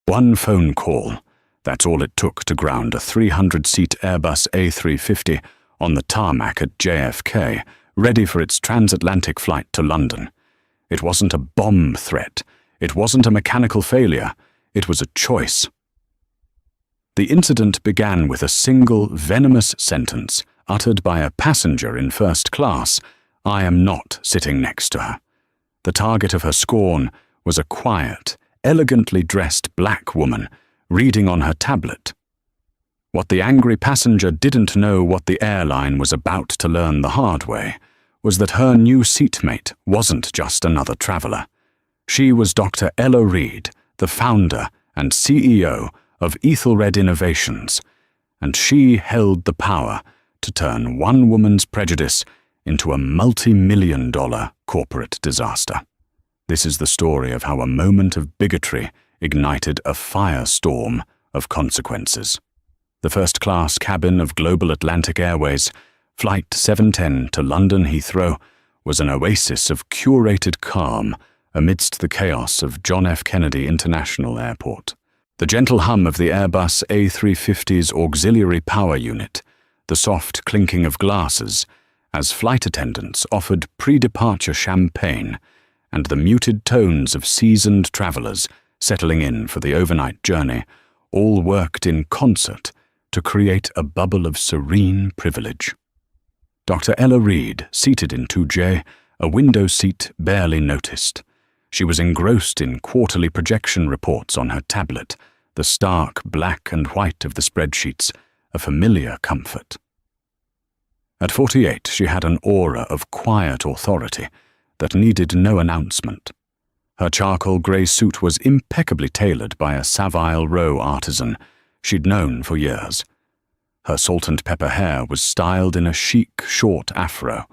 One phone call. That's all it took to ground a 300-seat Airbus A350 on the tarmac at JFK, ready for its transatlantic flight to London. It wasn't a bomb threat. It wasn't a mechanical failure. It was a choice. The incident began with a single venomous sentence uttered by a passenger in first class. I am not sitting next to her. The target of her scorn was a quiet, elegantly dressed black woman reading on her tablet. What the angry passenger didn't know, what the airline was about to learn the hard way, was that her new seatmate wasn't just another traveler. She was Dr. Ella Reed, the founder and CEO of Ethelred Innovations, and she held the power to turn one woman's prejudice into a multi-million-dollar corporate disaster. This is the story of how a moment of bigotry ignited a firestorm of consequences. The first-class cabin of Global Atlantic Airways, Flight 710 to London Heathrow, was an oasis of curated calm amidst the chaos of John F. Kennedy International Airport. The gentle hum of the Airbus A350's auxiliary power unit, the soft clinking of glasses as flight attendants offered pre-departure champagne, and the muted tones of seasoned travelers settling in for the overnight journey, all worked in concert to create a bubble of serene privilege. Dr. Ella Reed, seated in 2J, a window seat barely noticed. She was engrossed in quarterly projection reports on her tablet, the stark black and white of the spreadsheets, a familiar comfort. At 48, she had an aura of quiet authority that needed no announcement. Her charcoal grey suit was impeccably tailored by a Savile Row artisan she'd known for years. Her salt and pepper hair was styled in a chic, short afro,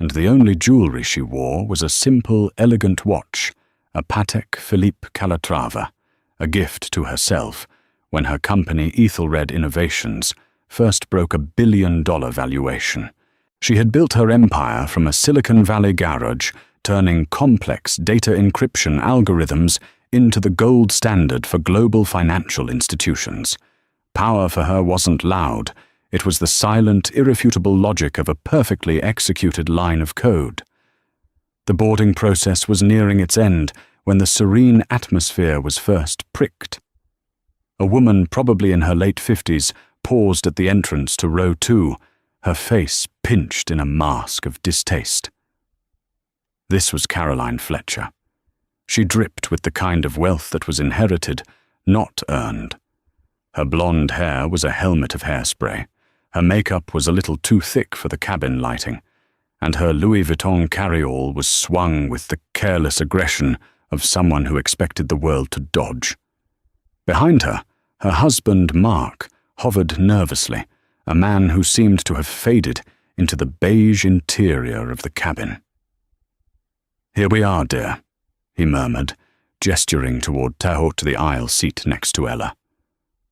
and the only jewelry she wore was a simple, elegant watch, a Patek Philippe Calatrava, a gift to herself when her company Ethelred Innovations first broke $1 billion valuation. She had built her empire from a Silicon Valley garage, turning complex data encryption algorithms into the gold standard for global financial institutions. Power for her wasn't loud. It was the silent, irrefutable logic of a perfectly executed line of code. The boarding process was nearing its end when the serene atmosphere was first pricked. A woman, probably in her late 50s, paused at the entrance to row 2, her face pinched in a mask of distaste. This was Caroline Fletcher. She dripped with the kind of wealth that was inherited, not earned. Her blonde hair was a helmet of hairspray, her makeup was a little too thick for the cabin lighting, and her Louis Vuitton carryall was swung with the careless aggression of someone who expected the world to dodge. Behind her, her husband Mark hovered nervously, a man who seemed to have faded into the beige interior of the cabin. "Here we are, dear," he murmured, gesturing toward the aisle seat next to Ella.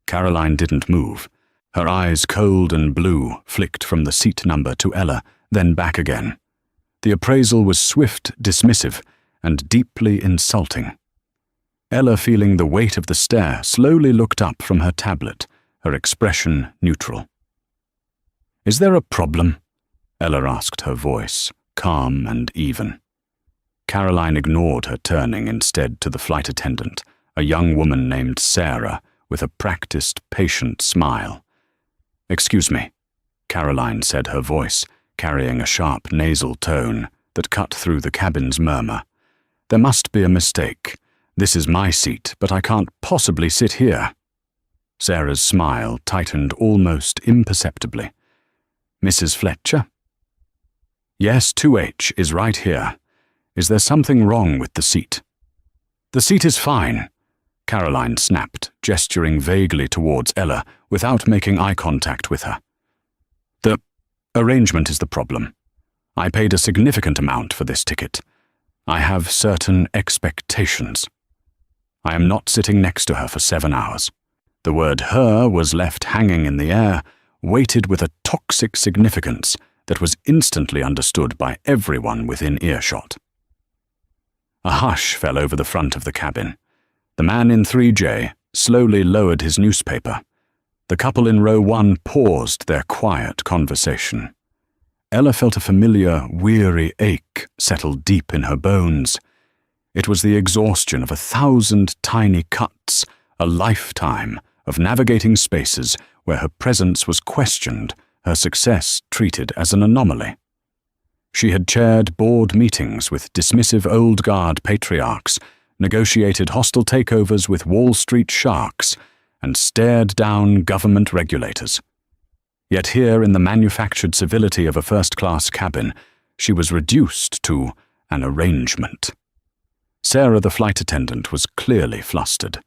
Caroline didn't move. Her eyes, cold and blue, flicked from the seat number to Ella, then back again. The appraisal was swift, dismissive, and deeply insulting. Ella, feeling the weight of the stare, slowly looked up from her tablet, her expression neutral. "Is there a problem?" Ella asked, her voice calm and even. Caroline ignored her, turning instead to the flight attendant, a young woman named Sarah, with a practiced, patient smile. "Excuse me," Caroline said, her voice carrying a sharp nasal tone that cut through the cabin's murmur. "There must be a mistake. This is my seat, but I can't possibly sit here." Sarah's smile tightened almost imperceptibly. "Mrs. Fletcher?" "Yes, 2H is right here. Is there something wrong with the seat?" "The seat is fine," Caroline snapped, gesturing vaguely towards Ella without making eye contact with her. "The arrangement is the problem. I paid a significant amount for this ticket. I have certain expectations. I am not sitting next to her for 7 hours." The word "her" was left hanging in the air, weighted with a toxic significance that was instantly understood by everyone within earshot. A hush fell over the front of the cabin. The man in 3J, slowly lowered his newspaper. The couple in row 1 paused their quiet conversation. Ella felt a familiar, weary ache settle deep in her bones. It was the exhaustion of 1,000 tiny cuts, a lifetime of navigating spaces where her presence was questioned, her success treated as an anomaly. She had chaired board meetings with dismissive old guard patriarchs, negotiated hostile takeovers with Wall Street sharks, and stared down government regulators. Yet here in the manufactured civility of a first-class cabin, she was reduced to an arrangement. Sarah, the flight attendant, was clearly flustered.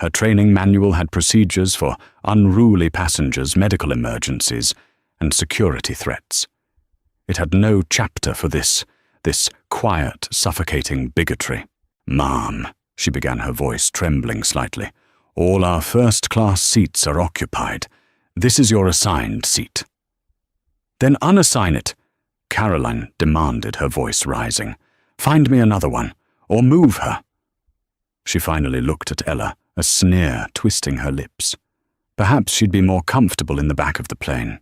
Her training manual had procedures for unruly passengers, medical emergencies, and security threats. It had no chapter for this quiet, suffocating bigotry. "Ma'am," she began, her voice trembling slightly, "all our first-class seats are occupied. This is your assigned seat." "Then unassign it," Caroline demanded, her voice rising. "Find me another one, or move her." She finally looked at Ella, a sneer twisting her lips. Perhaps she'd be more comfortable in the back of the plane.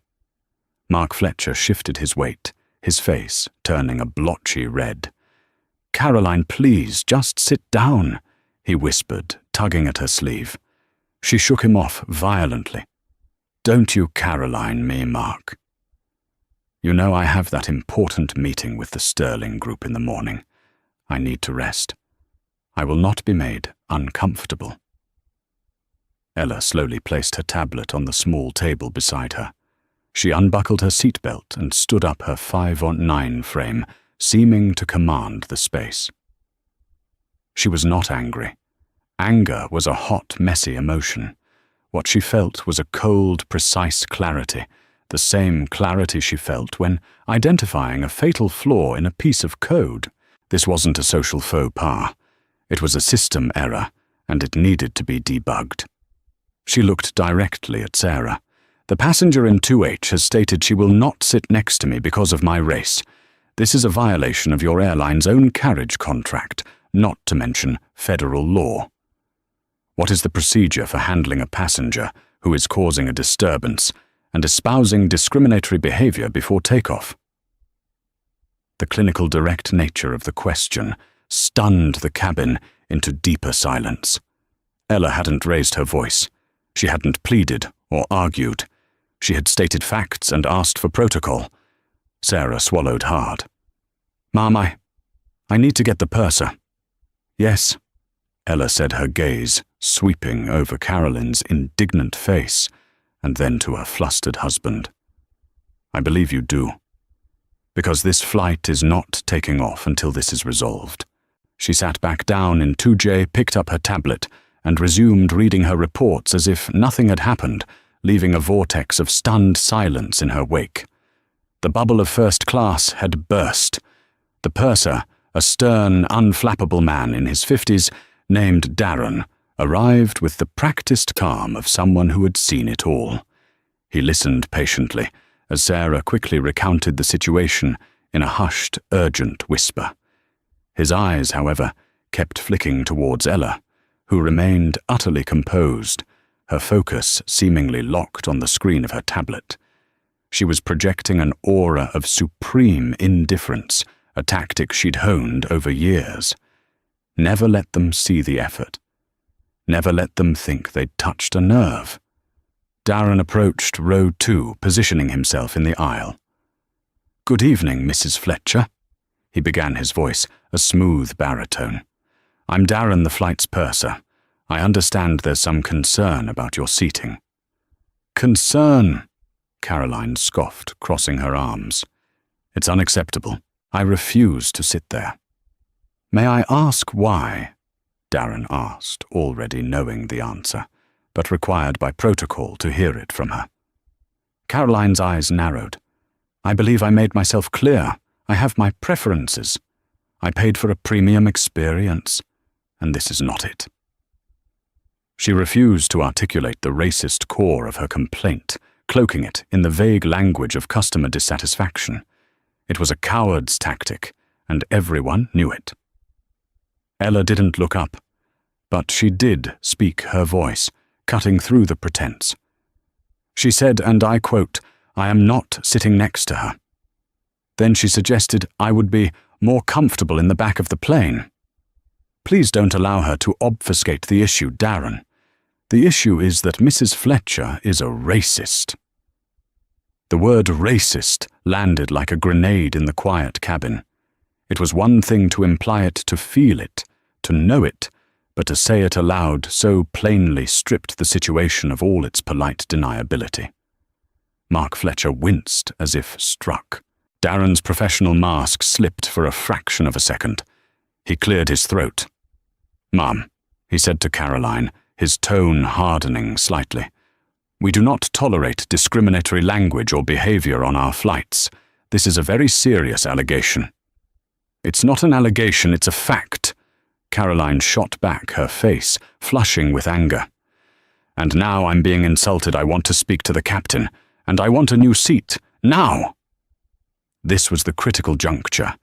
Mark Fletcher shifted his weight, his face turning a blotchy red. "Caroline, please, just sit down," he whispered, tugging at her sleeve. She shook him off violently. "Don't you Caroline me, Mark. You know I have that important meeting with the Sterling Group in the morning. I need to rest. I will not be made uncomfortable." Ella slowly placed her tablet on the small table beside her. She unbuckled her seatbelt and stood up her 5'9" frame, seeming to command the space. She was not angry. Anger was a hot, messy emotion. What she felt was a cold, precise clarity, the same clarity she felt when identifying a fatal flaw in a piece of code. This wasn't a social faux pas. It was a system error, and it needed to be debugged. She looked directly at Sarah. "The passenger in 2H has stated she will not sit next to me because of my race. This is a violation of your airline's own carriage contract, not to mention federal law. What is the procedure for handling a passenger who is causing a disturbance and espousing discriminatory behavior before takeoff?" The clinical direct nature of the question stunned the cabin into deeper silence. Ella hadn't raised her voice. She hadn't pleaded or argued. She had stated facts and asked for protocol. Sarah swallowed hard. "Ma'am, I need to get the purser." "Yes," Ella said, her gaze sweeping over Caroline's indignant face and then to her flustered husband. "I believe you do. Because this flight is not taking off until this is resolved." She sat back down in 2J, picked up her tablet, and resumed reading her reports as if nothing had happened, leaving a vortex of stunned silence in her wake. The bubble of first class had burst. The purser, a stern, unflappable man in his 50s, named Darren, arrived with the practiced calm of someone who had seen it all. He listened patiently as Sarah quickly recounted the situation in a hushed, urgent whisper. His eyes, however, kept flicking towards Ella, who remained utterly composed, her focus seemingly locked on the screen of her tablet. She was projecting an aura of supreme indifference, a tactic she'd honed over years. Never let them see the effort. Never let them think they'd touched a nerve. Darren approached row 2, positioning himself in the aisle. "Good evening, Mrs. Fletcher," he began, his voice a smooth baritone. "I'm Darren, the flight's purser. I understand there's some concern about your seating." "Concern?" Caroline scoffed, crossing her arms. "It's unacceptable. I refuse to sit there." "May I ask why?" Darren asked, already knowing the answer, but required by protocol to hear it from her. Caroline's eyes narrowed. "I believe I made myself clear. I have my preferences. I paid for a premium experience, and this is not it." She refused to articulate the racist core of her complaint, cloaking it in the vague language of customer dissatisfaction. It was a coward's tactic, and everyone knew it. Ella didn't look up. But she did speak her voice, cutting through the pretense. She said, and I quote, "I am not sitting next to her." Then she suggested I would be more comfortable in the back of the plane. Please don't allow her to obfuscate the issue, Darren. The issue is that Mrs. Fletcher is a racist. The word racist landed like a grenade in the quiet cabin. It was one thing to imply it, to feel it, to know it, but to say it aloud so plainly stripped the situation of all its polite deniability. Mark Fletcher winced as if struck. Darren's professional mask slipped for a fraction of a second. He cleared his throat. "Ma'am," he said to Caroline, his tone hardening slightly, "we do not tolerate discriminatory language or behavior on our flights. This is a very serious allegation." "It's not an allegation, it's a fact." Caroline shot back, her face flushing with anger. "And now I'm being insulted. I want to speak to the captain, and I want a new seat, now." This was the critical juncture.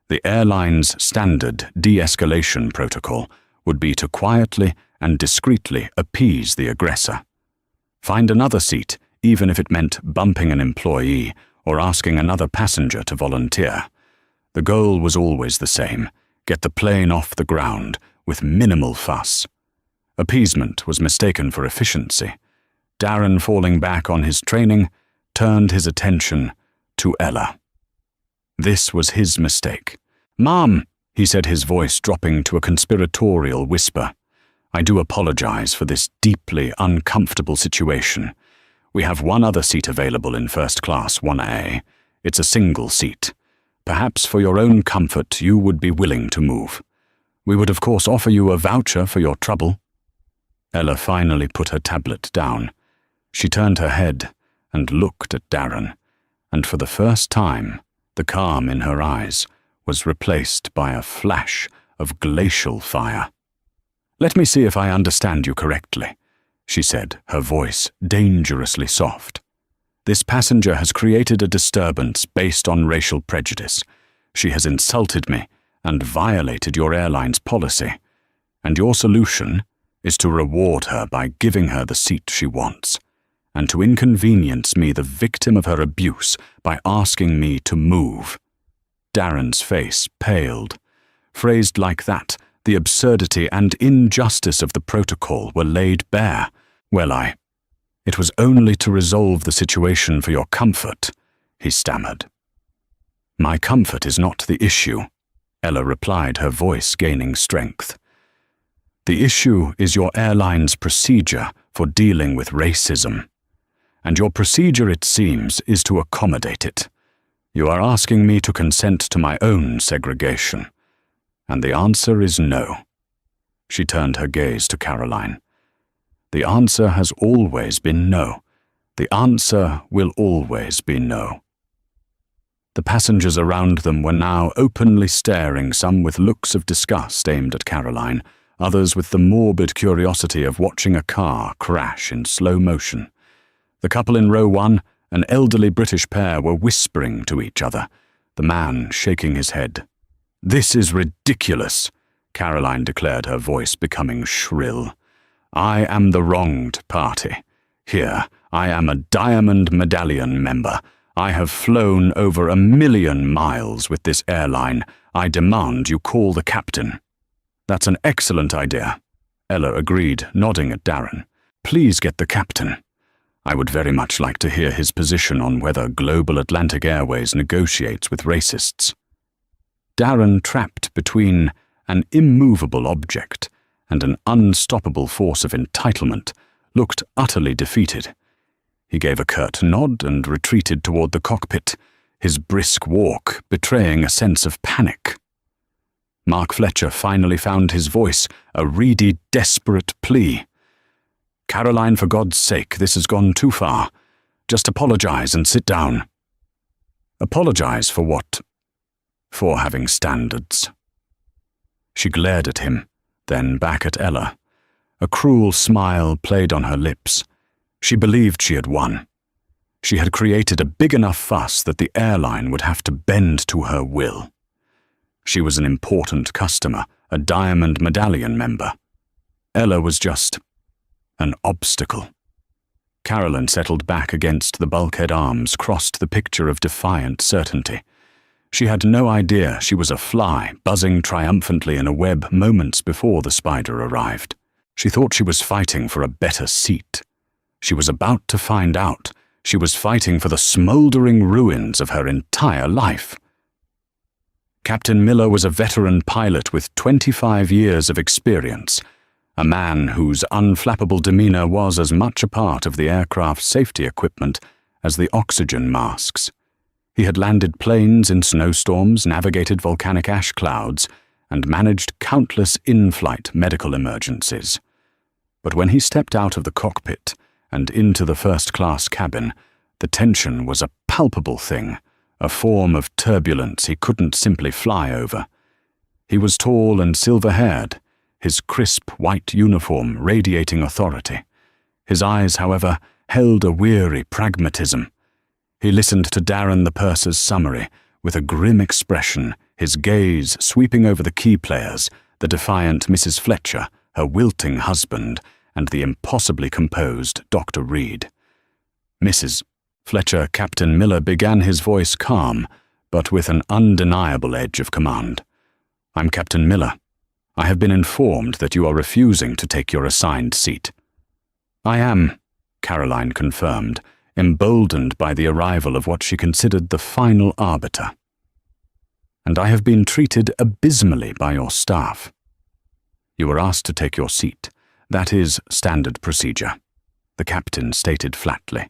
The airline's standard de-escalation protocol would be to quietly and discreetly appease the aggressor. Find another seat, even if it meant bumping an employee or asking another passenger to volunteer. The goal was always the same: get the plane off the ground with minimal fuss. Appeasement was mistaken for efficiency. Darren, falling back on his training, turned his attention to Ella. This was his mistake. "Ma'am," he said, his voice dropping to a conspiratorial whisper, "I do apologize for this deeply uncomfortable situation. We have one other seat available in first class 1A. It's a single seat. Perhaps for your own comfort you would be willing to move. We would of course offer you a voucher for your trouble." Ella finally put her tablet down. She turned her head and looked at Darren, and for the first time, the calm in her eyes was replaced by a flash of glacial fire. "Let me see if I understand you correctly," she said, her voice dangerously soft. "This passenger has created a disturbance based on racial prejudice. She has insulted me and violated your airline's policy, and your solution is to reward her by giving her the seat she wants, and to inconvenience me, the victim of her abuse, by asking me to move." Darren's face paled. Phrased like that, the absurdity and injustice of the protocol were laid bare. "Well, it was only to resolve the situation for your comfort," he stammered. "My comfort is not the issue," Ella replied, her voice gaining strength. "The issue is your airline's procedure for dealing with racism. And your procedure, it seems, is to accommodate it. You are asking me to consent to my own segregation. And the answer is no." She turned her gaze to Caroline. "The answer has always been no. The answer will always be no." The passengers around them were now openly staring, some with looks of disgust aimed at Caroline, others with the morbid curiosity of watching a car crash in slow motion. The couple in row 1, an elderly British pair, were whispering to each other, the man shaking his head. "This is ridiculous," Caroline declared, her voice becoming shrill. "I am the wronged party. Here, I am a Diamond Medallion member. I have flown over 1,000,000 miles with this airline. I demand you call the captain." "That's an excellent idea," Ella agreed, nodding at Darren. "Please get the captain. I would very much like to hear his position on whether Global Atlantic Airways negotiates with racists." Darren, trapped between an immovable object and an unstoppable force of entitlement, looked utterly defeated. He gave a curt nod and retreated toward the cockpit, his brisk walk betraying a sense of panic. Mark Fletcher finally found his voice, a reedy, desperate plea. "Caroline, for God's sake, this has gone too far. Just apologize and sit down." "Apologize for what?" "For having standards." She glared at him, then back at Ella. A cruel smile played on her lips. She believed she had won. She had created a big enough fuss that the airline would have to bend to her will. She was an important customer, a Diamond Medallion member. Ella was just an obstacle. Carolyn settled back against the bulkhead arms, crossed the picture of defiant certainty. She had no idea she was a fly buzzing triumphantly in a web moments before the spider arrived. She thought she was fighting for a better seat. She was about to find out. She was fighting for the smouldering ruins of her entire life. Captain Miller was a veteran pilot with 25 years of experience, a man whose unflappable demeanor was as much a part of the aircraft's safety equipment as the oxygen masks. He had landed planes in snowstorms, navigated volcanic ash clouds, and managed countless in-flight medical emergencies. But when he stepped out of the cockpit and into the first-class cabin, the tension was a palpable thing, a form of turbulence he couldn't simply fly over. He was tall and silver-haired, his crisp white uniform radiating authority. His eyes, however, held a weary pragmatism. He listened to Darren the purser's summary with a grim expression, his gaze sweeping over the key players, the defiant Mrs. Fletcher, her wilting husband, and the impossibly composed Dr. Reed. Mrs. Fletcher, Captain Miller began his voice calm, but with an undeniable edge of command. "I'm Captain Miller. I have been informed that you are refusing to take your assigned seat." "I am," Caroline confirmed, emboldened by the arrival of what she considered the final arbiter. "And I have been treated abysmally by your staff." "You were asked to take your seat. That is standard procedure," the captain stated flatly.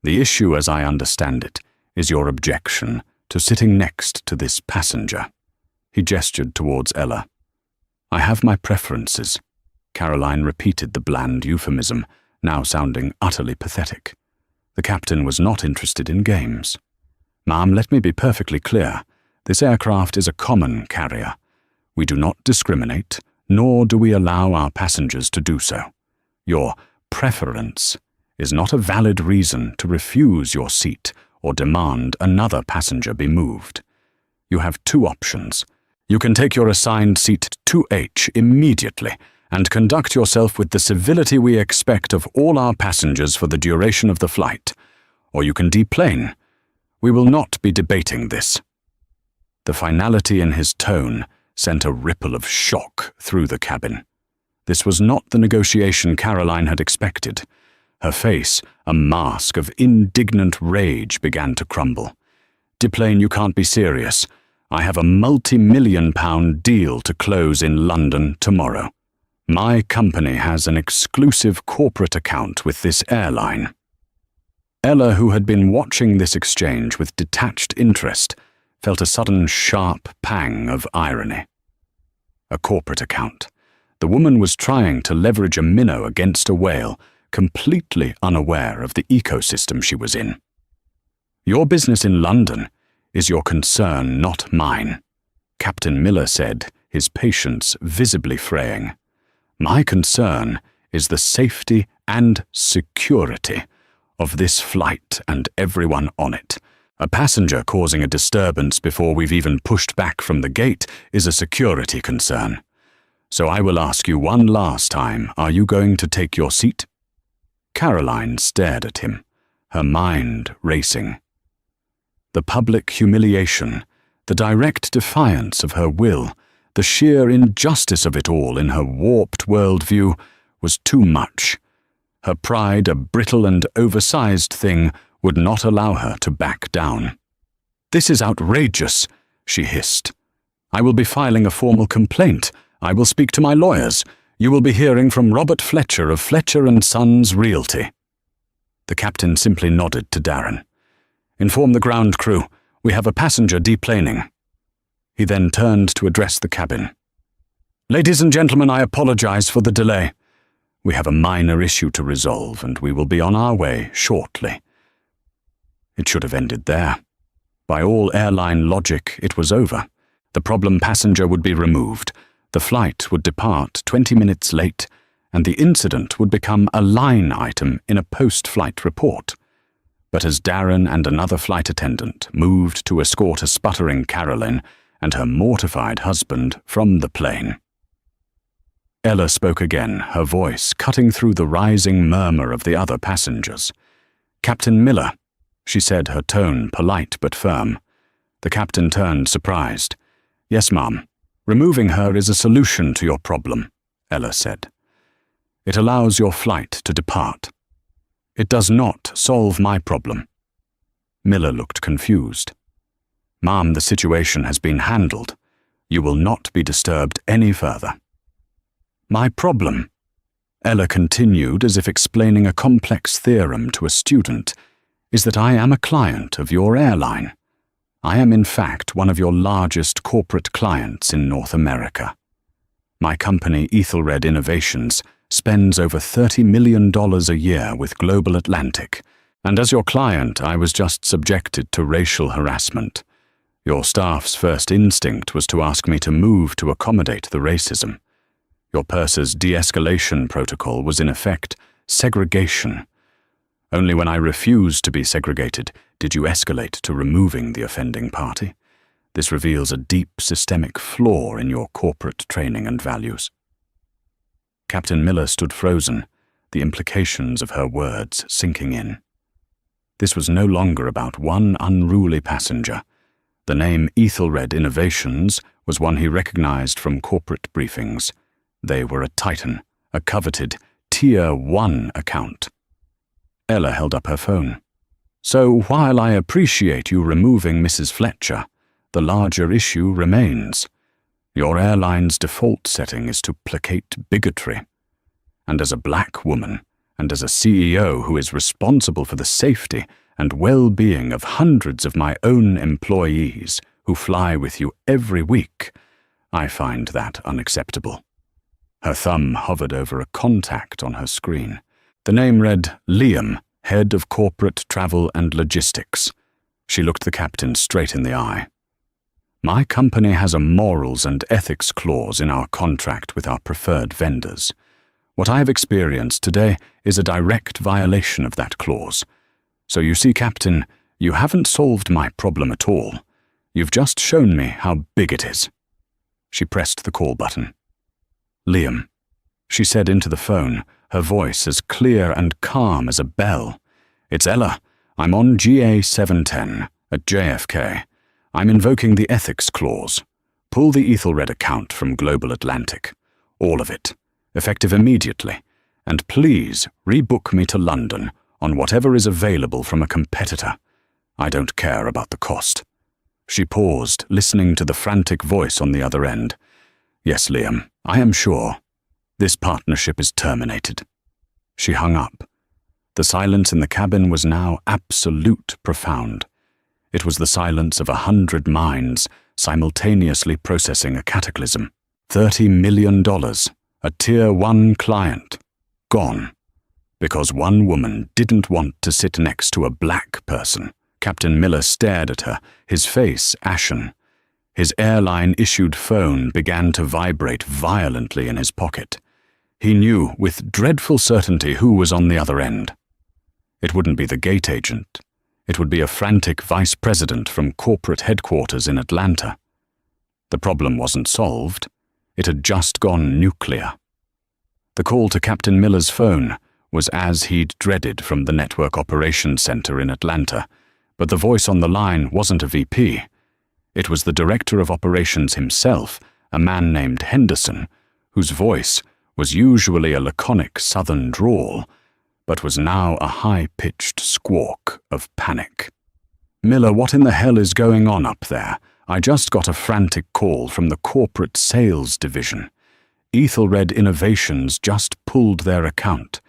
"The issue, as I understand it, is your objection to sitting next to this passenger." He gestured towards Ella. "I have my preferences," Caroline repeated the bland euphemism, now sounding utterly pathetic. The captain was not interested in games. "Ma'am, let me be perfectly clear. This aircraft is a common carrier. We do not discriminate, nor do we allow our passengers to do so. Your preference is not a valid reason to refuse your seat or demand another passenger be moved. You have two options. You can take your assigned seat 2H immediately and conduct yourself with the civility we expect of all our passengers for the duration of the flight, or you can deplane. We will not be debating this." The finality in his tone sent a ripple of shock through the cabin. This was not the negotiation Caroline had expected. Her face, a mask of indignant rage, began to crumble. "Deplane, you can't be serious. I have a multi-million-pound deal to close in London tomorrow. My company has an exclusive corporate account with this airline." Ella, who had been watching this exchange with detached interest, felt a sudden sharp pang of irony. A corporate account. The woman was trying to leverage a minnow against a whale, completely unaware of the ecosystem she was in. "Your business in London is your concern, not mine," Captain Miller said, his patience visibly fraying. "My concern is the safety and security of this flight and everyone on it. A passenger causing a disturbance before we've even pushed back from the gate is a security concern. So I will ask you one last time, are you going to take your seat?" Caroline stared at him, her mind racing. The public humiliation, the direct defiance of her will, the sheer injustice of it all in her warped worldview was too much. Her pride, a brittle and oversized thing, would not allow her to back down. "This is outrageous," she hissed. "I will be filing a formal complaint. I will speak to my lawyers. You will be hearing from Robert Fletcher of Fletcher & Sons Realty." The captain simply nodded to Darren. "Inform the ground crew. We have a passenger deplaning." He then turned to address the cabin. "Ladies and gentlemen, I apologize for the delay. We have a minor issue to resolve, and we will be on our way shortly." It should have ended there. By all airline logic, it was over. The problem passenger would be removed. The flight would depart 20 minutes late, and the incident would become a line item in a post-flight report. But as Darren and another flight attendant moved to escort a sputtering Caroline and her mortified husband from the plane, Ella spoke again, her voice cutting through the rising murmur of the other passengers. "Captain Miller," she said, her tone polite but firm. The captain turned, surprised. "Yes, ma'am. Removing her is a solution to your problem," Ella said. "It allows your flight to depart. It does not solve my problem." Miller looked confused. "Ma'am, the situation has been handled. You will not be disturbed any further." "My problem," Ella continued as if explaining a complex theorem to a student, "is that I am a client of your airline. I am in fact one of your largest corporate clients in North America. My company, Ethelred Innovations, spends over $30 million a year with Global Atlantic, and as your client I was just subjected to racial harassment. Your staff's first instinct was to ask me to move to accommodate the racism. Your purser's de-escalation protocol was in effect segregation. Only when I refused to be segregated did you escalate to removing the offending party. This reveals a deep systemic flaw in your corporate training and values." Captain Miller stood frozen, the implications of her words sinking in. This was no longer about one unruly passenger. The name Ethelred Innovations was one he recognized from corporate briefings. They were a titan, a coveted Tier 1 account. Ella held up her phone. "So while I appreciate you removing Mrs. Fletcher, the larger issue remains. Your airline's default setting is to placate bigotry. And as a black woman, and as a CEO who is responsible for the safety and well-being of hundreds of my own employees who fly with you every week, I find that unacceptable." Her thumb hovered over a contact on her screen. The name read Liam, Head of Corporate Travel and Logistics. She looked the captain straight in the eye. "My company has a morals and ethics clause in our contract with our preferred vendors. What I have experienced today is a direct violation of that clause. So you see, Captain, you haven't solved my problem at all. You've just shown me how big it is." She pressed the call button. "Liam," she said into the phone, her voice as clear and calm as a bell. "It's Ella. I'm on GA 710 at JFK. I'm invoking the ethics clause. Pull the Ethelred account from Global Atlantic. All of it. Effective immediately. And please rebook me to London on whatever is available from a competitor. I don't care about the cost." She paused, listening to the frantic voice on the other end. "Yes, Liam, I am sure. This partnership is terminated." She hung up. The silence in the cabin was now absolute profound. It was the silence of 100 minds simultaneously processing a cataclysm. $30 million, a Tier 1 client, gone. Because one woman didn't want to sit next to a black person. Captain Miller stared at her, his face ashen. His airline-issued phone began to vibrate violently in his pocket. He knew with dreadful certainty who was on the other end. It wouldn't be the gate agent. It would be a frantic vice president from corporate headquarters in Atlanta. The problem wasn't solved. It had just gone nuclear. The call to Captain Miller's phone was as he'd dreaded from the Network Operations Center in Atlanta, but the voice on the line wasn't a VP. It was the Director of Operations himself, a man named Henderson, whose voice was usually a laconic southern drawl, but was now a high-pitched squawk of panic. "Miller, what in the hell is going on up there? I just got a frantic call from the corporate sales division. Ethelred Innovations just pulled their account.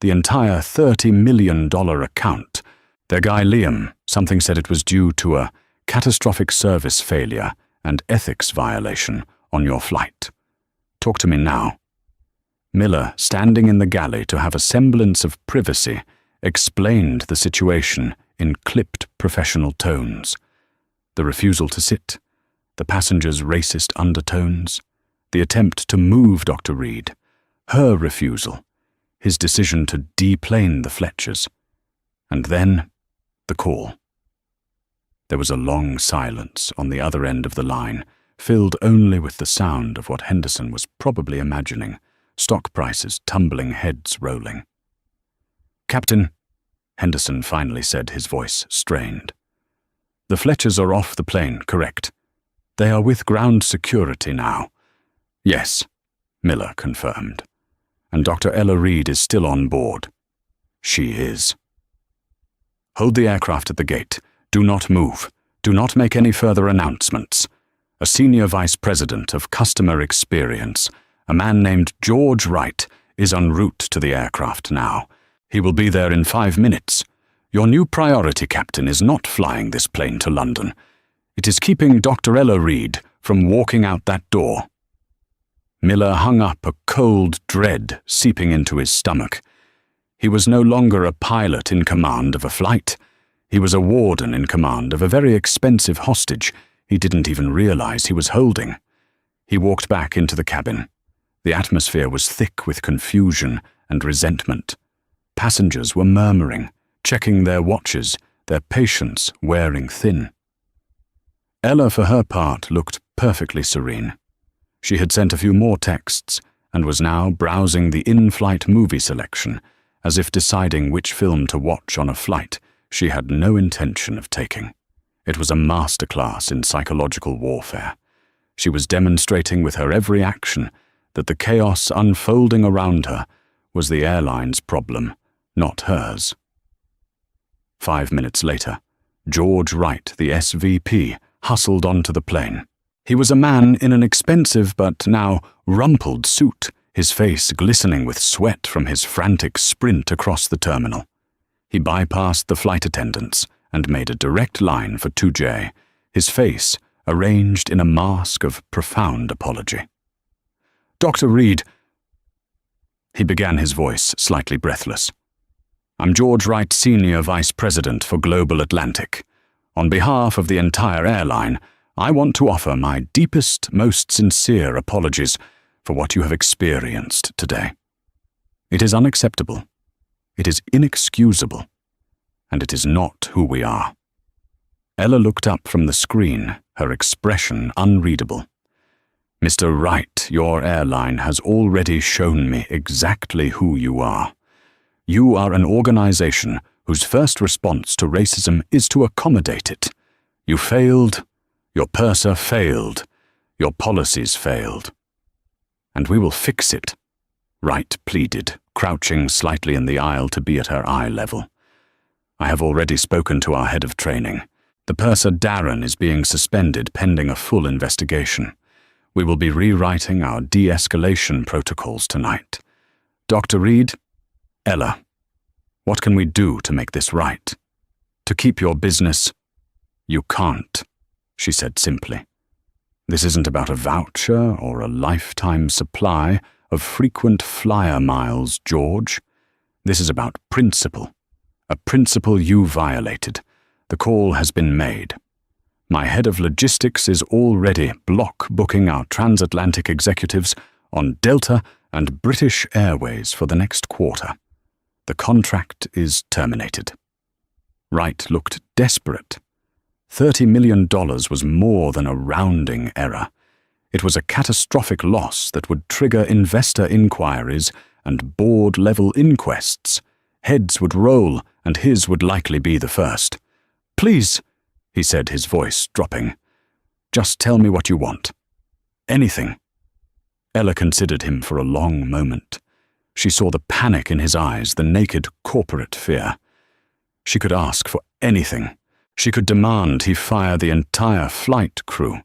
The entire $30 million account. Their guy Liam, something said it was due to a catastrophic service failure and ethics violation on your flight. Talk to me now." Miller, standing in the galley to have a semblance of privacy, explained the situation in clipped professional tones. The refusal to sit, the passenger's racist undertones, the attempt to move Dr. Reed, her refusal, his decision to deplane the Fletchers, and then the call. There was a long silence on the other end of the line, filled only with the sound of what Henderson was probably imagining, stock prices tumbling, heads rolling. "Captain," Henderson finally said, his voice strained. "The Fletchers are off the plane, correct? They are with ground security now." "Yes," Miller confirmed. "And Dr. Ella Reed is still on board." "She is." "Hold the aircraft at the gate. Do not move. Do not make any further announcements. A senior vice president of customer experience, a man named George Wright, is en route to the aircraft now. He will be there in 5 minutes. Your new priority, Captain, is not flying this plane to London. It is keeping Dr. Ella Reed from walking out that door." Miller hung up, a cold dread seeping into his stomach. He was no longer a pilot in command of a flight. He was a warden in command of a very expensive hostage he didn't even realize he was holding. He walked back into the cabin. The atmosphere was thick with confusion and resentment. Passengers were murmuring, checking their watches, their patience wearing thin. Ella, for her part, looked perfectly serene. She had sent a few more texts and was now browsing the in-flight movie selection, as if deciding which film to watch on a flight she had no intention of taking. It was a masterclass in psychological warfare. She was demonstrating with her every action that the chaos unfolding around her was the airline's problem, not hers. 5 minutes later, George Wright, the SVP, hustled onto the plane. He was a man in an expensive but now rumpled suit, his face glistening with sweat from his frantic sprint across the terminal. He bypassed the flight attendants and made a direct line for 2J, his face arranged in a mask of profound apology. "Dr. Reed," he began, his voice slightly breathless. "I'm George Wright, Senior Vice President for Global Atlantic. On behalf of the entire airline, I want to offer my deepest, most sincere apologies for what you have experienced today. It is unacceptable. It is inexcusable. And it is not who we are." Ella looked up from the screen, her expression unreadable. "Mr. Wright, your airline has already shown me exactly who you are. You are an organization whose first response to racism is to accommodate it. You failed. Your purser failed. Your policies failed. And we will fix it," Wright pleaded, crouching slightly in the aisle to be at her eye level. "I have already spoken to our head of training. The purser Darren is being suspended pending a full investigation. We will be rewriting our de-escalation protocols tonight. Dr. Reed, Ella, what can we do to make this right? To keep your business?" "You can't," she said simply. "This isn't about a voucher or a lifetime supply of frequent flyer miles, George. This is about principle. A principle you violated. The call has been made. My head of logistics is already block booking our transatlantic executives on Delta and British Airways for the next quarter. The contract is terminated." Wright looked desperate. $30 million was more than a rounding error. It was a catastrophic loss that would trigger investor inquiries and board-level inquests. Heads would roll, and his would likely be the first. "Please," he said, his voice dropping. "Just tell me what you want. Anything." Ella considered him for a long moment. She saw the panic in his eyes, the naked corporate fear. She could ask for anything. She could demand he fire the entire flight crew.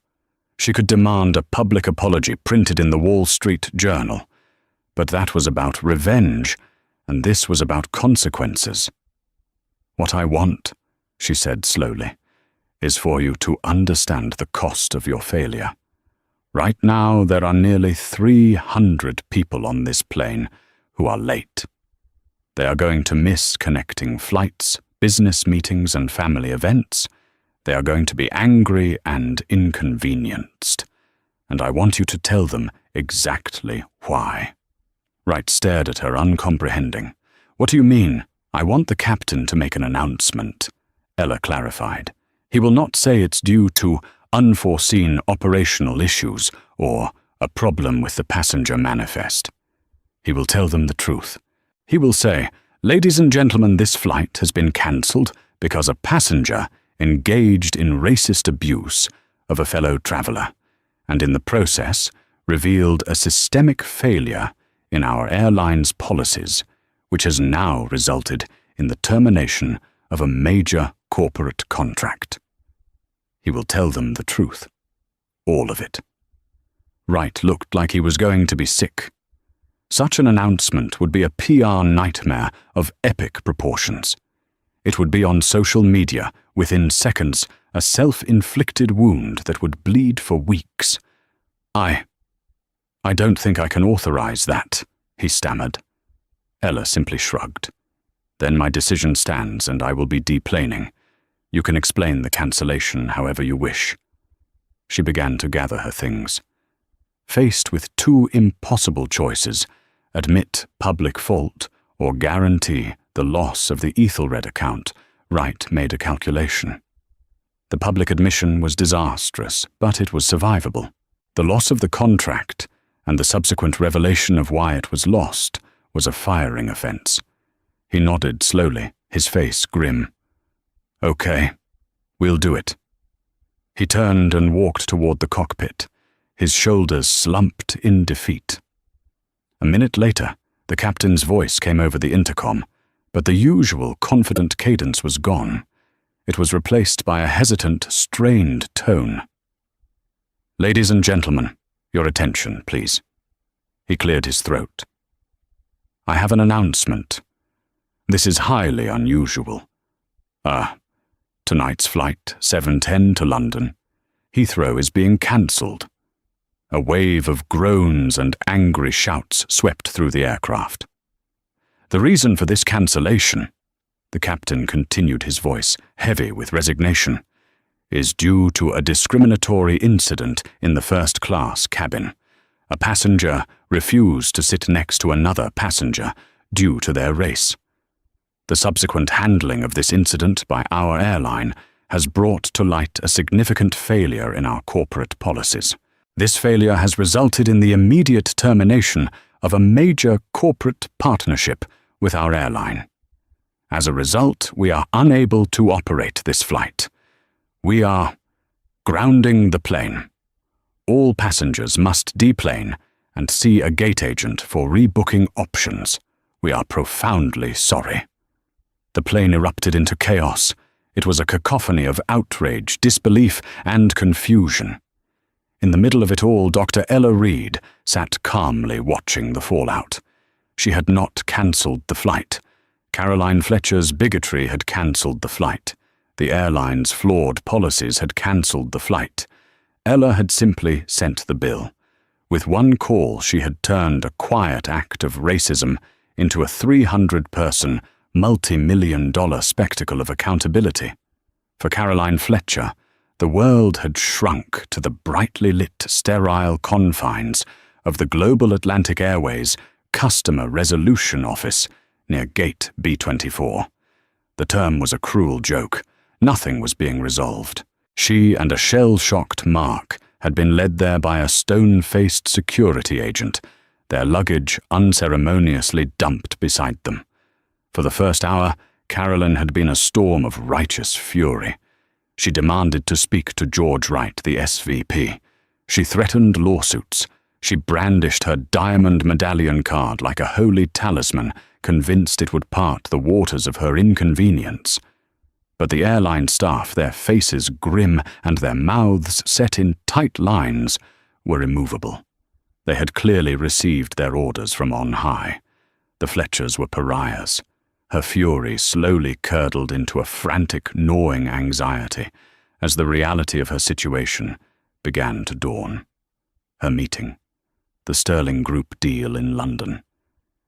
She could demand a public apology printed in the Wall Street Journal. But that was about revenge, and this was about consequences. "What I want," she said slowly, "is for you to understand the cost of your failure. Right now, there are nearly 300 people on this plane who are late. They are going to miss connecting flights, business meetings, and family events. They are going to be angry and inconvenienced. And I want you to tell them exactly why." Wright stared at her, uncomprehending. "What do you mean?" "I want the captain to make an announcement," Ella clarified. "He will not say it's due to unforeseen operational issues or a problem with the passenger manifest. He will tell them the truth. He will say, "Ladies and gentlemen, this flight has been cancelled because a passenger engaged in racist abuse of a fellow traveler, and in the process revealed a systemic failure in our airline's policies, which has now resulted in the termination of a major corporate contract." He will tell them the truth. All of it. Wright looked like he was going to be sick. Such an announcement would be a PR nightmare of epic proportions. It would be on social media within seconds, a self-inflicted wound that would bleed for weeks. I don't think I can authorize that," he stammered. Ella simply shrugged. "Then my decision stands and I will be deplaning. You can explain the cancellation however you wish." She began to gather her things. Faced with two impossible choices, admit public fault or guarantee the loss of the Ethelred account, Wright made a calculation. The public admission was disastrous, but it was survivable. The loss of the contract and the subsequent revelation of why it was lost was a firing offense. He nodded slowly, his face grim. "Okay, we'll do it." He turned and walked toward the cockpit, his shoulders slumped in defeat. A minute later, the captain's voice came over the intercom, but the usual confident cadence was gone. It was replaced by a hesitant, strained tone. "Ladies and gentlemen, your attention, please." He cleared his throat. "I have an announcement. This is highly unusual. Tonight's flight, 7:10 to London, Heathrow is being cancelled." A wave of groans and angry shouts swept through the aircraft. "The reason for this cancellation," the captain continued, his voice heavy with resignation, "is due to a discriminatory incident in the first-class cabin. A passenger refused to sit next to another passenger due to their race. The subsequent handling of this incident by our airline has brought to light a significant failure in our corporate policies. This failure has resulted in the immediate termination of a major corporate partnership with our airline. As a result, we are unable to operate this flight. We are grounding the plane. All passengers must deplane and see a gate agent for rebooking options. We are profoundly sorry." The plane erupted into chaos. It was a cacophony of outrage, disbelief, and confusion. In the middle of it all, Dr. Ella Reed sat calmly watching the fallout. She had not cancelled the flight. Caroline Fletcher's bigotry had cancelled the flight. The airline's flawed policies had cancelled the flight. Ella had simply sent the bill. With one call, she had turned a quiet act of racism into a 300-person, multi-million-dollar spectacle of accountability. For Caroline Fletcher, the world had shrunk to the brightly lit, sterile confines of the Global Atlantic Airways Customer Resolution Office near Gate B24. The term was a cruel joke. Nothing was being resolved. She and a shell-shocked Mark had been led there by a stone-faced security agent, their luggage unceremoniously dumped beside them. For the first hour, Carolyn had been a storm of righteous fury. She demanded to speak to George Wright, the SVP. She threatened lawsuits. She brandished her diamond medallion card like a holy talisman, convinced it would part the waters of her inconvenience. But the airline staff, their faces grim and their mouths set in tight lines, were immovable. They had clearly received their orders from on high. The Fletchers were pariahs. Her fury slowly curdled into a frantic, gnawing anxiety as the reality of her situation began to dawn. Her meeting, the Sterling Group deal in London.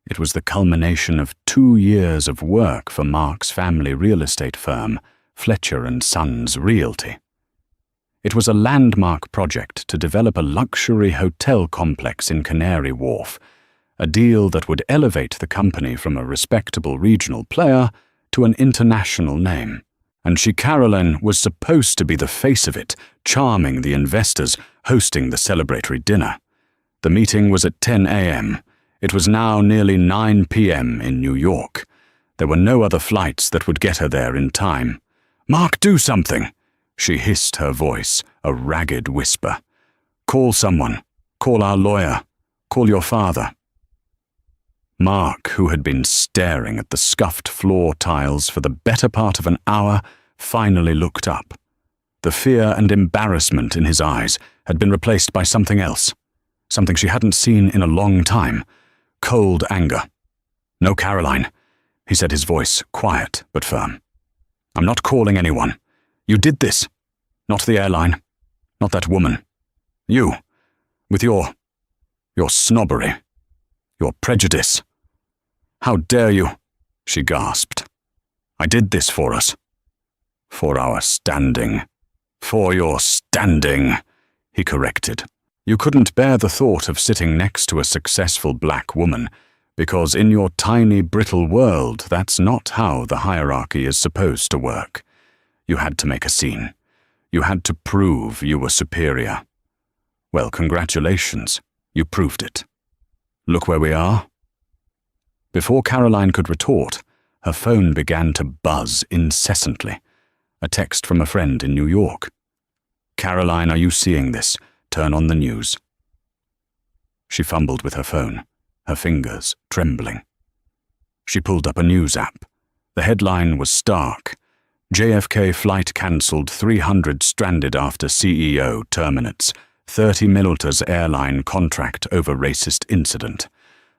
It was the culmination of 2 years of work for Mark's family real estate firm, Fletcher & Sons Realty. It was a landmark project to develop a luxury hotel complex in Canary Wharf, a deal that would elevate the company from a respectable regional player to an international name. And she, Carolyn, was supposed to be the face of it, charming the investors, hosting the celebratory dinner. The meeting was at 10 a.m. It was now nearly 9 p.m. in New York. There were no other flights that would get her there in time. "Mark, do something!" She hissed her voice, a ragged whisper. "Call someone. Call our lawyer. Call your father." Mark, who had been staring at the scuffed floor tiles for the better part of an hour, finally looked up. The fear and embarrassment in his eyes had been replaced by something else, something she hadn't seen in a long time: cold anger. "No, Caroline," he said, his voice quiet but firm. "I'm not calling anyone. You did this. Not the airline. Not that woman. You, with your snobbery, your prejudice. How dare you?" she gasped. "I did this for us. For our standing. For your standing," he corrected. "You couldn't bear the thought of sitting next to a successful black woman, because in your tiny, brittle world, that's not how the hierarchy is supposed to work. You had to make a scene. You had to prove you were superior. Well, congratulations. You proved it. Look where we are." Before Caroline could retort, her phone began to buzz incessantly. A text from a friend in New York. "Caroline, are you seeing this? Turn on the news." She fumbled with her phone, her fingers trembling. She pulled up a news app. The headline was stark. "JFK flight cancelled, 300 stranded after CEO terminates. 30 minutes airline contract over racist incident."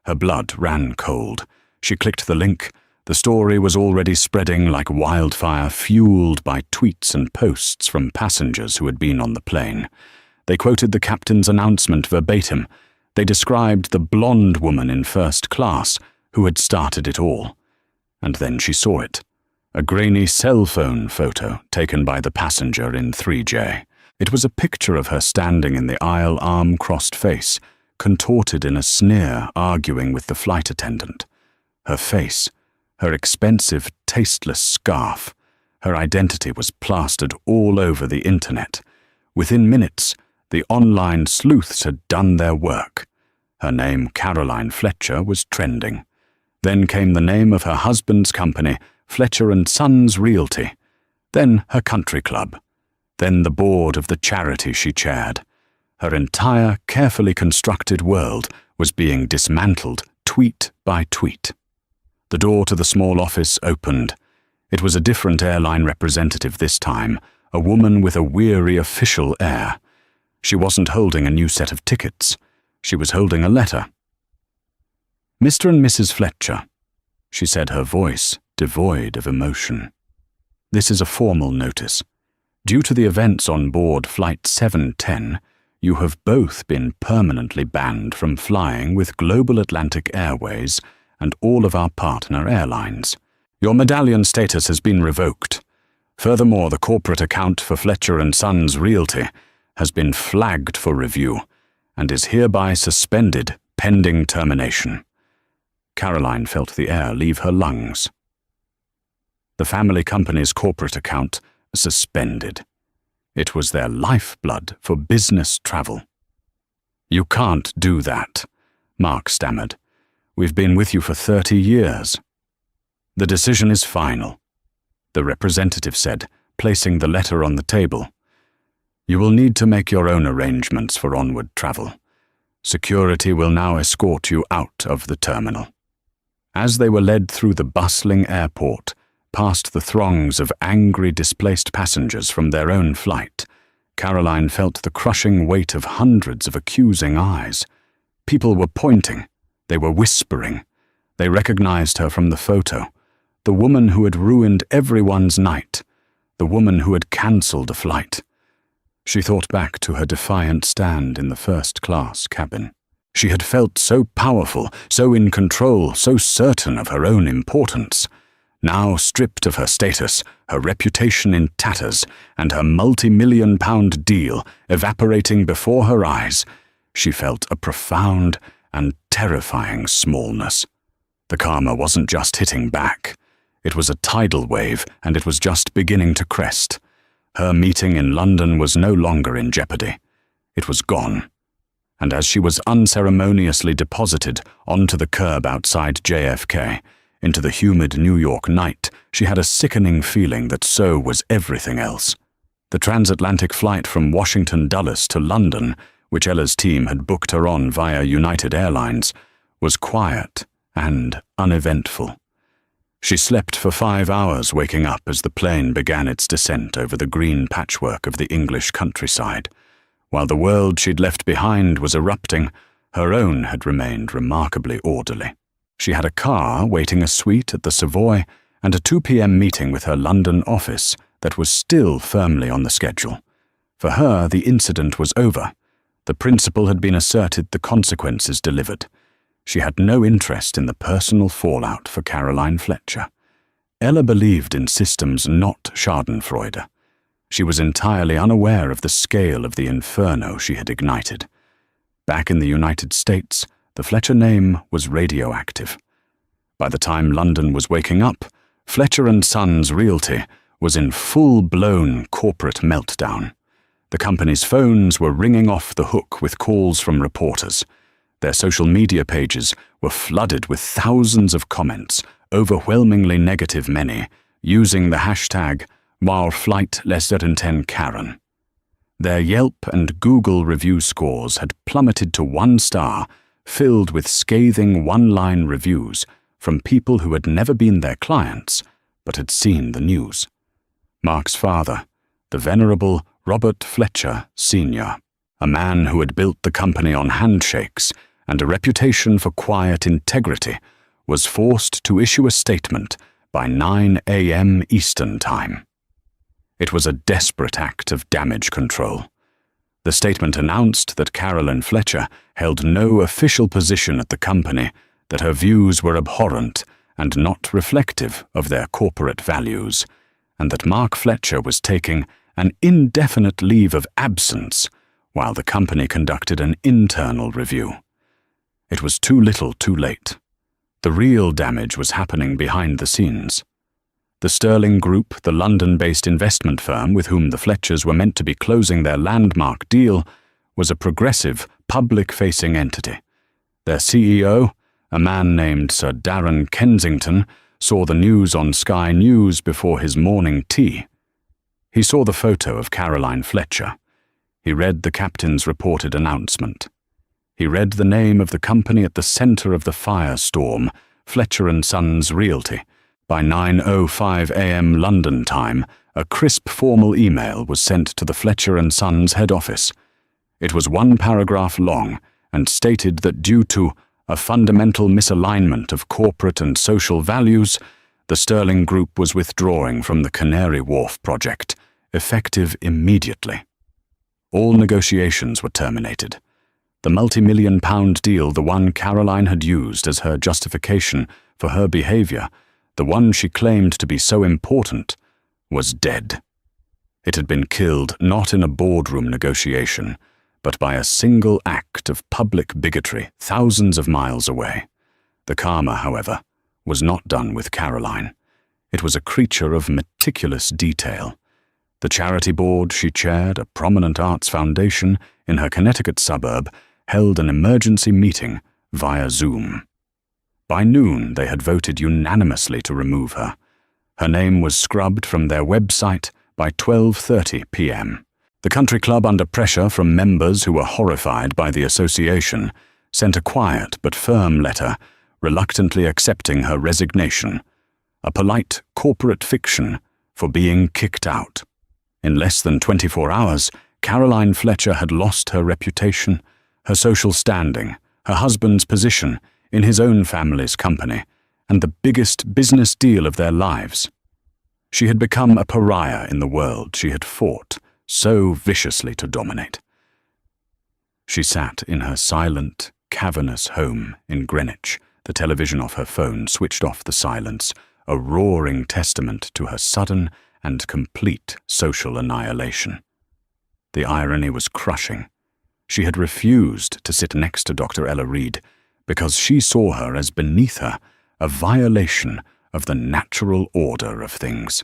Her blood ran cold. She clicked the link. The story was already spreading like wildfire, fueled by tweets and posts from passengers who had been on the plane. They quoted the captain's announcement verbatim. They described the blonde woman in first class who had started it all. And then she saw it. A grainy cell phone photo taken by the passenger in 3J. It was a picture of her standing in the aisle, arm-crossed face, contorted in a sneer, arguing with the flight attendant. Her face, her expensive, tasteless scarf, her identity was plastered all over the internet. Within minutes, the online sleuths had done their work. Her name, Caroline Fletcher, was trending. Then came the name of her husband's company, Fletcher & Sons Realty. Then her country club. Then the board of the charity she chaired. Her entire, carefully constructed world was being dismantled, tweet by tweet. The door to the small office opened. It was a different airline representative this time, a woman with a weary official air. She wasn't holding a new set of tickets. She was holding a letter. "Mr. and Mrs. Fletcher," she said, her voice devoid of emotion. "This is a formal notice. Due to the events on board Flight 710, you have both been permanently banned from flying with Global Atlantic Airways and all of our partner airlines. Your medallion status has been revoked. Furthermore, the corporate account for Fletcher & Sons Realty has been flagged for review and is hereby suspended pending termination." Caroline felt the air leave her lungs. The family company's corporate account suspended. It was their lifeblood for business travel. "You can't do that," Mark stammered. "We've been with you for 30 years. "The decision is final," the representative said, placing the letter on the table. "You will need to make your own arrangements for onward travel. Security will now escort you out of the terminal." As they were led through the bustling airport, past the throngs of angry, displaced passengers from their own flight, Caroline felt the crushing weight of hundreds of accusing eyes. People were pointing. They were whispering. They recognized her from the photo. The woman who had ruined everyone's night. The woman who had cancelled a flight. She thought back to her defiant stand in the first-class cabin. She had felt so powerful, so in control, so certain of her own importance. Now stripped of her status, her reputation in tatters, and her multi-million-pound deal evaporating before her eyes, she felt a profound and terrifying smallness. The karma wasn't just hitting back. It was a tidal wave, and it was just beginning to crest. Her meeting in London was no longer in jeopardy. It was gone. and as she was unceremoniously deposited onto the curb outside JFK, into the humid New York night, she had a sickening feeling that so was everything else. The transatlantic flight from Washington Dulles to London, which Ella's team had booked her on via United Airlines, was quiet and uneventful. She slept for 5 hours, waking up as the plane began its descent over the green patchwork of the English countryside. While the world she'd left behind was erupting, her own had remained remarkably orderly. She had a car waiting a suite at the Savoy and a 2 p.m. meeting with her London office that was still firmly on the schedule. For her, the incident was over. The principle had been asserted, the consequences delivered. She had no interest in the personal fallout for Caroline Fletcher. Ella believed in systems, not schadenfreude. She was entirely unaware of the scale of the inferno she had ignited. Back in the United States, the Fletcher name was radioactive. By the time London was waking up, Fletcher & Sons Realty was in full-blown corporate meltdown. The company's phones were ringing off the hook with calls from reporters. Their social media pages were flooded with thousands of comments, overwhelmingly negative many, using the hashtag #WarFlightLesserenten-Karen. Their Yelp and Google review scores had plummeted to 1 star, filled with scathing one-line reviews from people who had never been their clients but had seen the news. Mark's father, the venerable Robert Fletcher Sr., a man who had built the company on handshakes and a reputation for quiet integrity, was forced to issue a statement by 9 a.m. Eastern Time. It was a desperate act of damage control. The statement announced that Caroline Fletcher held no official position at the company, that her views were abhorrent and not reflective of their corporate values, and that Mark Fletcher was taking an indefinite leave of absence while the company conducted an internal review. It was too little too late. The real damage was happening behind the scenes. The Sterling Group, the London-based investment firm with whom the Fletchers were meant to be closing their landmark deal, was a progressive, public-facing entity. Their CEO, a man named Sir Darren Kensington, saw the news on Sky News before his morning tea. He saw the photo of Caroline Fletcher. He read the captain's reported announcement. He read the name of the company at the center of the firestorm, Fletcher & Sons Realty. By 9:05 a.m. London time, a crisp formal email was sent to the Fletcher & Sons head office. It was 1 paragraph long and stated that due to a fundamental misalignment of corporate and social values, the Sterling Group was withdrawing from the Canary Wharf project, effective immediately. All negotiations were terminated. The multi-million-pound deal, the one Caroline had used as her justification for her behavior, the one she claimed to be so important, was dead. It had been killed not in a boardroom negotiation, but by a single act of public bigotry thousands of miles away. The karma, however, was not done with Caroline. It was a creature of meticulous detail. The charity board she chaired, a prominent arts foundation in her Connecticut suburb, held an emergency meeting via Zoom. By noon, they had voted unanimously to remove her. Her name was scrubbed from their website by 12:30 p.m. The country club, under pressure from members who were horrified by the association, sent a quiet but firm letter, reluctantly accepting her resignation, a polite corporate fiction for being kicked out. In less than 24 hours, Caroline Fletcher had lost her reputation, her social standing, her husband's position in his own family's company, and the biggest business deal of their lives. She had become a pariah in the world she had fought so viciously to dominate. She sat in her silent, cavernous home in Greenwich, the television off her phone switched off the silence, a roaring testament to her sudden and complete social annihilation. The irony was crushing. She had refused to sit next to Dr. Ella Reed because she saw her as beneath her, a violation of the natural order of things.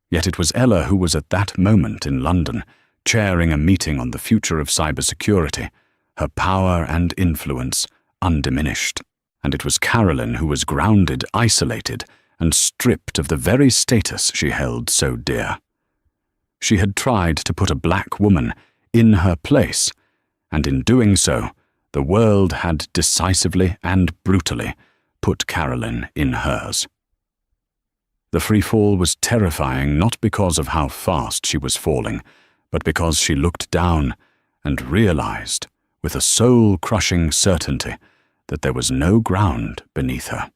Yet it was Ella who was at that moment in London, chairing a meeting on the future of cybersecurity, her power and influence undiminished. And it was Carolyn who was grounded, isolated, and stripped of the very status she held so dear. She had tried to put a black woman in her place, and in doing so, the world had decisively and brutally put Carolyn in hers. The freefall was terrifying not because of how fast she was falling, but because she looked down and realized, with a soul-crushing certainty, that there was no ground beneath her.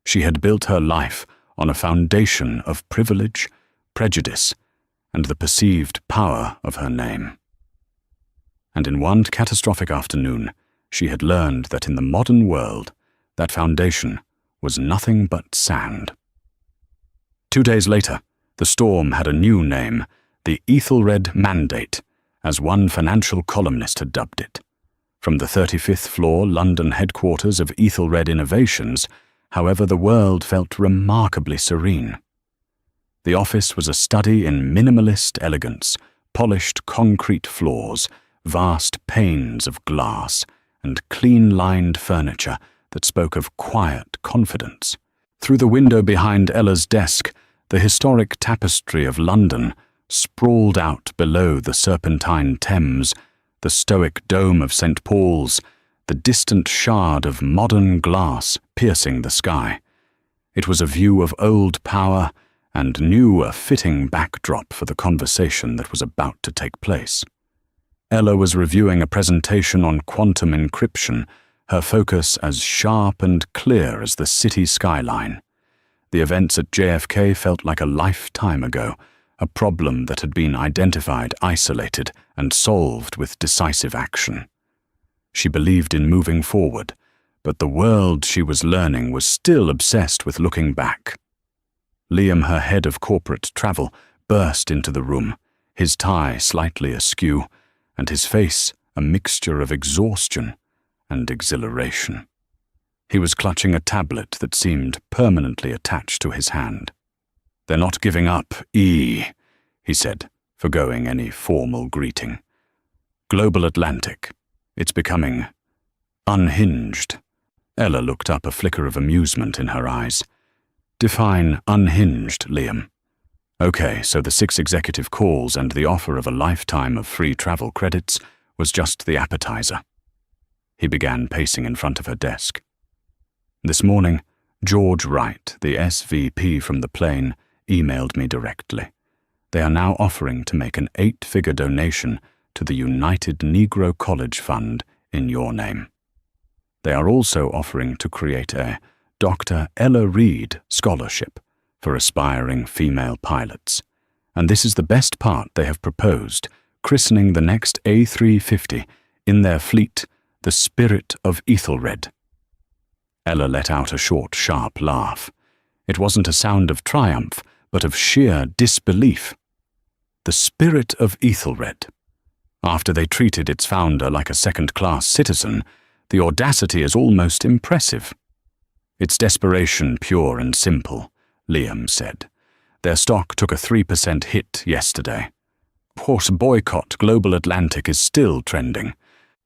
She had built her life on a foundation of privilege, prejudice, and the perceived power of her name. And in one catastrophic afternoon, she had learned that in the modern world, that foundation was nothing but sand. 2 days later, the storm had a new name, the Ethelred Mandate, as one financial columnist had dubbed it. From the 35th floor London headquarters of Ethelred Innovations, however, the world felt remarkably serene. The office was a study in minimalist elegance, polished concrete floors, vast panes of glass, and clean-lined furniture that spoke of quiet confidence. Through the window behind Ella's desk, the historic tapestry of London sprawled out below the serpentine Thames, the stoic dome of St. Paul's, the distant shard of modern glass piercing the sky. It was a view of old power and knew a fitting backdrop for the conversation that was about to take place. Ella was reviewing a presentation on quantum encryption, her focus as sharp and clear as the city skyline. The events at JFK felt like a lifetime ago, a problem that had been identified, isolated, and solved with decisive action. She believed in moving forward, but the world she was learning was still obsessed with looking back. Liam, her head of corporate travel, burst into the room, his tie slightly askew, and his face a mixture of exhaustion and exhilaration. He was clutching a tablet that seemed permanently attached to his hand. "They're not giving up, E," he said, forgoing any formal greeting. "Global Atlantic. It's becoming unhinged." Ella looked up, a flicker of amusement in her eyes. "Define unhinged, Liam." "Okay, so the 6 executive calls and the offer of a lifetime of free travel credits was just the appetizer." He began pacing in front of her desk. "This morning, George Wright, the SVP from the plane, emailed me directly. They are now offering to make an 8-figure donation to the United Negro College Fund in your name. They are also offering to create a Dr. Ella Reed Scholarship for aspiring female pilots. And this is the best part they have proposed, christening the next A350 in their fleet the Spirit of Ethelred." Ella let out a short, sharp laugh. It wasn't a sound of triumph, but of sheer disbelief. The Spirit of Ethelred. After they treated its founder like a second-class citizen, the audacity is almost impressive. "It's desperation, pure and simple," Liam said. "Their stock took a 3% hit yesterday. Horse boycott Global Atlantic is still trending.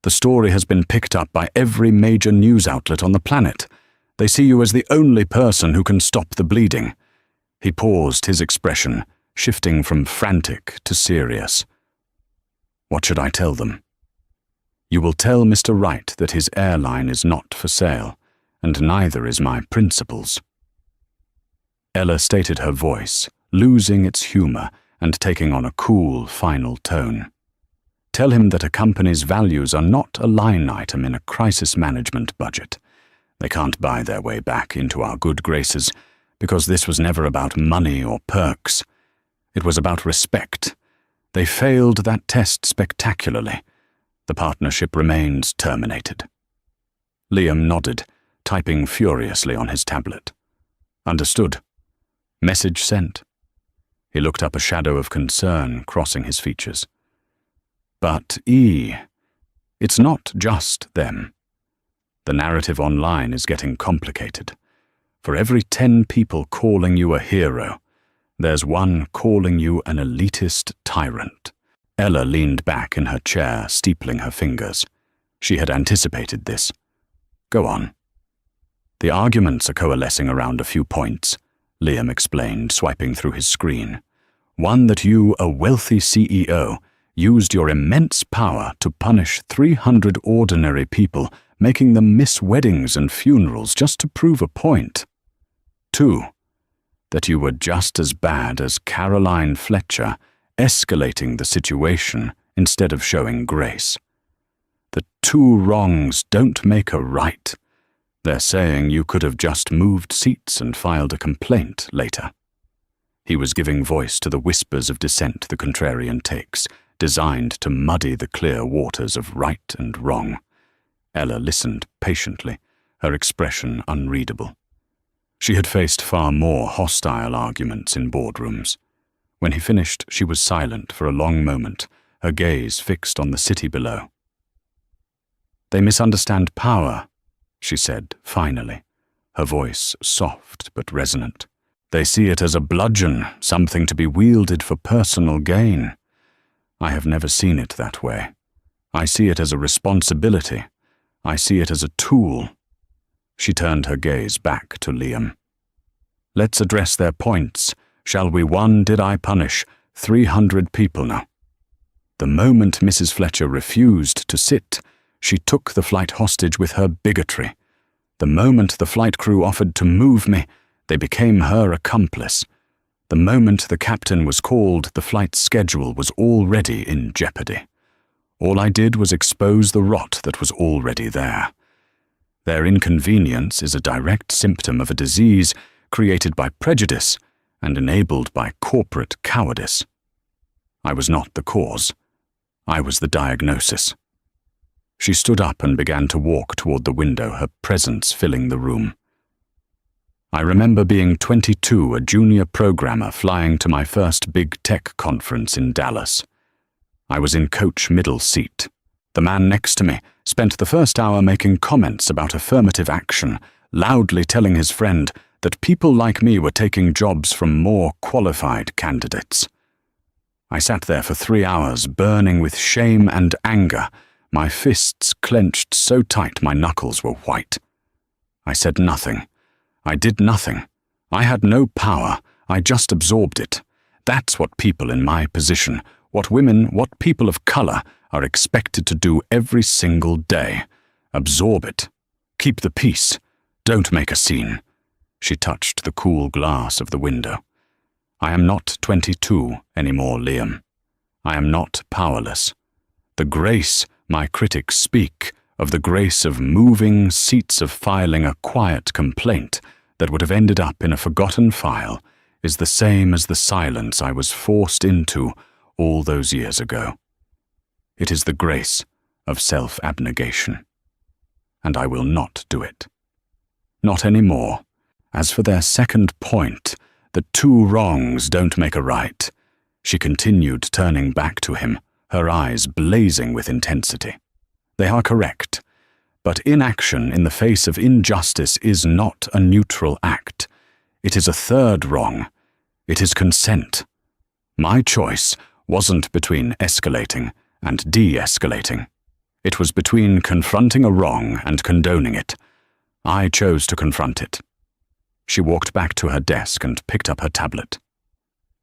The story has been picked up by every major news outlet on the planet. They see you as the only person who can stop the bleeding." He paused, his expression shifting from frantic to serious. "What should I tell them?" "You will tell Mr. Wright that his airline is not for sale, and neither is my principal's." Ella stated her voice, losing its humor and taking on a cool, final tone. "Tell him that a company's values are not a line item in a crisis management budget. They can't buy their way back into our good graces, because this was never about money or perks. It was about respect. They failed that test spectacularly. The partnership remains terminated." Liam nodded, typing furiously on his tablet. "Understood. Message sent." He looked up, a shadow of concern crossing his features. "But it's not just them. The narrative online is getting complicated. For every 10 people calling you a hero, there's one calling you an elitist tyrant." Ella leaned back in her chair, steepling her fingers. She had anticipated this. Go on. The arguments are coalescing around a few points, Liam explained, swiping through his screen. One, that you, a wealthy CEO, used your immense power to punish 300 ordinary people, making them miss weddings and funerals just to prove a point. 2, that you were just as bad as Caroline Fletcher, escalating the situation instead of showing grace. The 2 wrongs don't make a right. They're saying you could have just moved seats and filed a complaint later. He was giving voice to the whispers of dissent the contrarian takes, designed to muddy the clear waters of right and wrong. Ella listened patiently, her expression unreadable. She had faced far more hostile arguments in boardrooms. When he finished, she was silent for a long moment, her gaze fixed on the city below. They misunderstand power, she said finally, her voice soft but resonant. They see it as a bludgeon, something to be wielded for personal gain. I have never seen it that way. I see it as a responsibility. I see it as a tool. She turned her gaze back to Liam. Let's address their points. Shall we? 1, did I punish 300 people now? The moment Mrs. Fletcher refused to sit, she took the flight hostage with her bigotry. The moment the flight crew offered to move me, they became her accomplice. The moment the captain was called, the flight schedule was already in jeopardy. All I did was expose the rot that was already there. Their inconvenience is a direct symptom of a disease created by prejudice and enabled by corporate cowardice. I was not the cause. I was the diagnosis. She stood up and began to walk toward the window, her presence filling the room. I remember being 22, a junior programmer flying to my first big tech conference in Dallas. I was in coach middle seat. The man next to me spent the first hour making comments about affirmative action, loudly telling his friend that people like me were taking jobs from more qualified candidates. I sat there for 3 hours, burning with shame and anger, my fists clenched so tight my knuckles were white. I said nothing. I did nothing. I had no power. I just absorbed it. That's what people in my position, what women, what people of color are expected to do every single day. Absorb it. Keep the peace. Don't make a scene. She touched the cool glass of the window. I am not 22 anymore, Liam. I am not powerless. The grace my critics speak of, the grace of moving seats, of filing a quiet complaint that would have ended up in a forgotten file, is the same as the silence I was forced into all those years ago. It is the grace of self-abnegation. And I will not do it. Not anymore. As for their second point, that 2 wrongs don't make a right, she continued, turning back to him, her eyes blazing with intensity. They are correct, but inaction in the face of injustice is not a neutral act. It is a third wrong. It is consent. My choice wasn't between escalating and de-escalating. It was between confronting a wrong and condoning it. I chose to confront it. She walked back to her desk and picked up her tablet.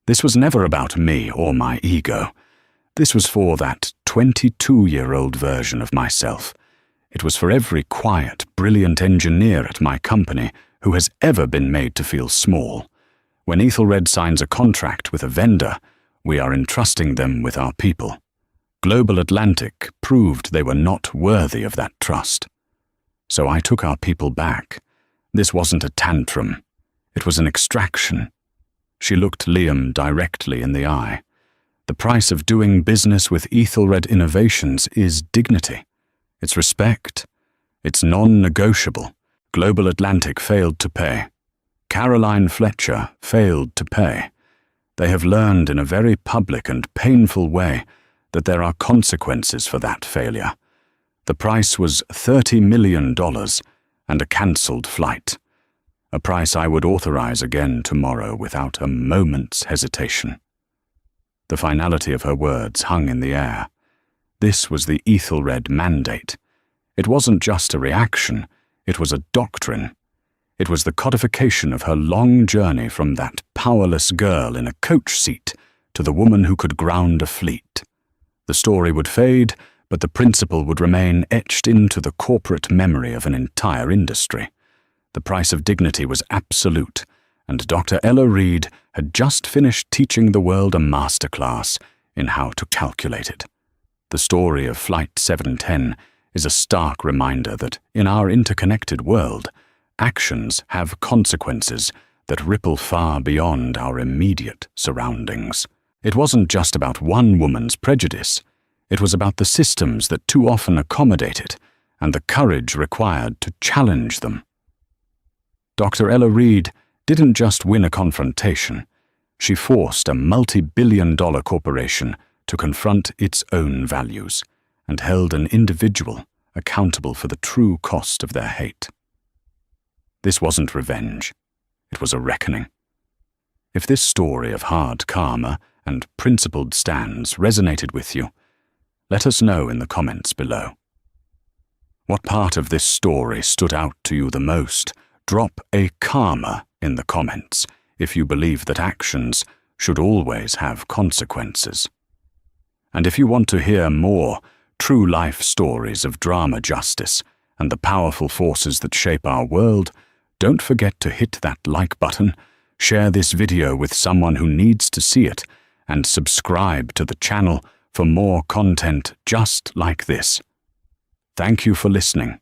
This was never about me or my ego. This was for that 22-year-old version of myself. It was for every quiet, brilliant engineer at my company who has ever been made to feel small. When Ethelred signs a contract with a vendor, we are entrusting them with our people. Global Atlantic proved they were not worthy of that trust. So I took our people back. This wasn't a tantrum. It was an extraction. She looked Liam directly in the eye. The price of doing business with Ethelred Innovations is dignity. It's respect. It's non-negotiable. Global Atlantic failed to pay. Caroline Fletcher failed to pay. They have learned in a very public and painful way that there are consequences for that failure. The price was $30 million and a cancelled flight. A price I would authorize again tomorrow without a moment's hesitation. The finality of her words hung in the air. This was the Ethelred mandate. It wasn't just a reaction, it was a doctrine. It was the codification of her long journey from that powerless girl in a coach seat to the woman who could ground a fleet. The story would fade, but the principle would remain etched into the corporate memory of an entire industry. The price of dignity was absolute, and Dr. Ella Reid had just finished teaching the world a masterclass in how to calculate it. The story of Flight 710 is a stark reminder that in our interconnected world, actions have consequences that ripple far beyond our immediate surroundings. It wasn't just about one woman's prejudice. It was about the systems that too often accommodate it and the courage required to challenge them. Dr. Ella Reid didn't just win a confrontation. She forced a multi-billion-dollar corporation to confront its own values and held an individual accountable for the true cost of their hate. This wasn't revenge. It was a reckoning. If this story of hard karma and principled stands resonated with you, let us know in the comments below. What part of this story stood out to you the most? Drop a karma in the comments if you believe that actions should always have consequences. And if you want to hear more true life stories of drama justice and the powerful forces that shape our world, don't forget to hit that like button, share this video with someone who needs to see it, and subscribe to the channel for more content just like this. Thank you for listening.